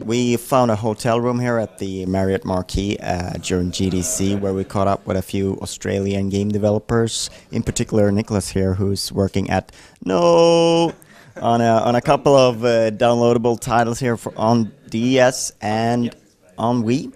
We found a hotel room here at the Marriott Marquis during GDC, where we caught up with a few Australian game developers, in particular Nicholas here, who's working at Nnooo on a couple of downloadable titles here on DS and on Wii.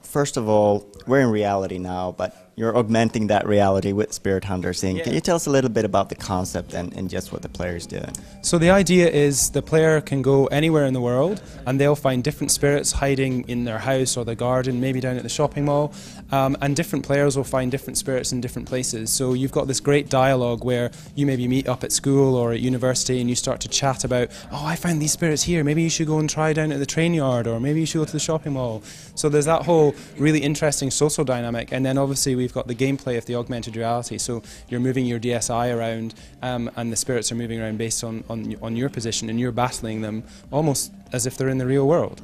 First of all, we're in reality now, but you're augmenting that reality with Spirit Hunters Inc. Can you tell us a little bit about the concept and just what the player's doing? So the idea is the player can go anywhere in the world and they'll find different spirits hiding in their house or the garden, maybe down at the shopping mall, and different players will find different spirits in different places. So you've got this great dialogue where you maybe meet up at school or at university and you start to chat about, oh, I found these spirits here, maybe you should go and try down at the train yard, or maybe you should go to the shopping mall. So there's that whole really interesting social dynamic, and then obviously we've got the gameplay of the augmented reality. So you're moving your DSi around and the spirits are moving around based on your position, and you're battling them almost as if they're in the real world.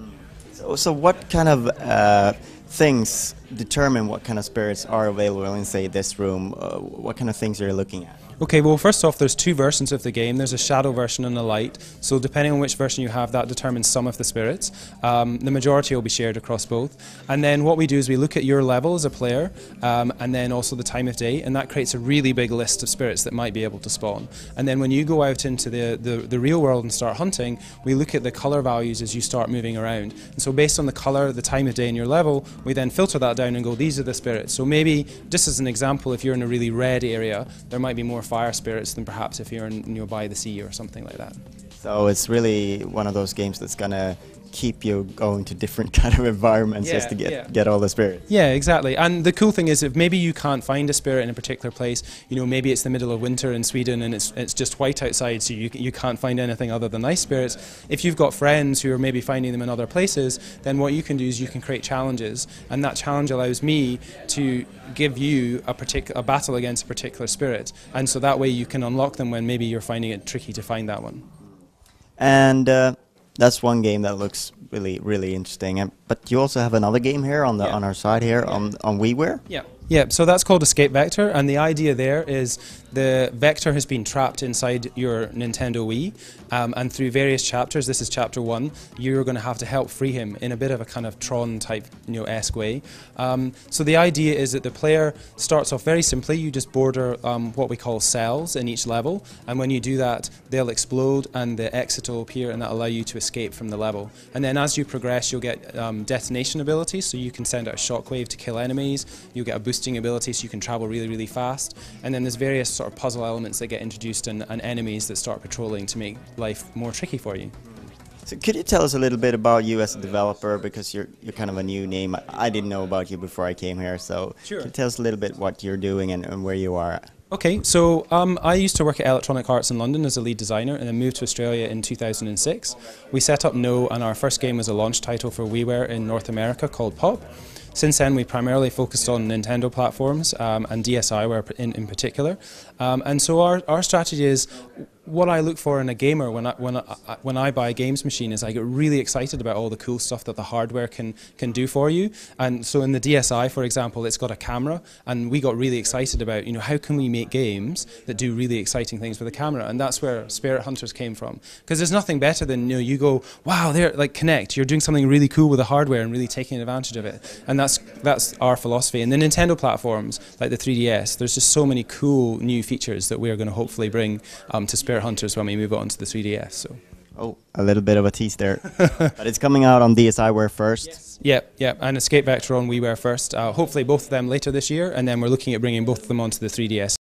So what kind of things determine what kind of spirits are available in, say, this room? What kind of things are you looking at? Okay, well, first off, there's two versions of the game. There's a shadow version and a light. So depending on which version you have, that determines some of the spirits. The majority will be shared across both. And then what we do is we look at your level as a player, and then also the time of day, and that creates a really big list of spirits that might be able to spawn. And then when you go out into the real world and start hunting, we look at the color values as you start moving around. And so based on the color, the time of day, and your level, we then filter that down and go, these are the spirits. So maybe, just as an example, if you're in a really red area, there might be more fire spirits than perhaps if you're nearby the sea or something like that. So it's really one of those games that's gonna keep you going to different kind of environments just to get all the spirits. Yeah, exactly. And the cool thing is, if maybe you can't find a spirit in a particular place, you know, maybe it's the middle of winter in Sweden and it's just white outside, so you can't find anything other than nice spirits. If you've got friends who are maybe finding them in other places, then what you can do is you can create challenges, and that challenge allows me to give you a battle against a particular spirit, and so that way you can unlock them when maybe you're finding it tricky to find that one. And that's one game that looks really interesting. But you also have another game here on our side here on Wiiware. Yeah, so that's called Escape Vektor, and the idea there is the Vector has been trapped inside your Nintendo Wii, and through various chapters, this is chapter 1, you're going to have to help free him in a bit of a kind of Tron type, esque way. So the idea is that the player starts off very simply. You just border what we call cells in each level, and when you do that, they'll explode and the exit will appear, and that'll allow you to escape from the level. And then as you progress, you'll get detonation abilities, so you can send out a shockwave to kill enemies. You'll get a boosting ability, so you can travel really fast. And then there's various sort of puzzle elements that get introduced and enemies that start patrolling to make life more tricky for you. So could you tell us a little bit about you as a developer, because you're kind of a new name. I didn't know about you before I came here, so sure. Can you tell us a little bit what you're doing and where you are at? Okay, so I used to work at Electronic Arts in London as a lead designer, and then moved to Australia in 2006. We set up Nnooo, and our first game was a launch title for Wiiware in North America called Pop. Since then, we primarily focused on Nintendo platforms and DSiWare in particular. And so our strategy is, what I look for in a gamer when I buy a games machine is I get really excited about all the cool stuff that the hardware can do for you. And so in the DSi, for example, it's got a camera, and we got really excited about, how can we make games that do really exciting things with a camera? And that's where Spirit Hunters came from. Because there's nothing better than, you go, wow, they're like Connect, you're doing something really cool with the hardware and really taking advantage of it. And that's our philosophy. And the Nintendo platforms, like the 3DS, there's just so many cool new features that we're going to hopefully bring to Spirit Hunters when we move on to the 3DS. So. Oh, a little bit of a tease there. But it's coming out on DSiWare first. Yes. Yeah, and Escape Vektor on Wiiware first. Hopefully both of them later this year, and then we're looking at bringing both of them onto the 3DS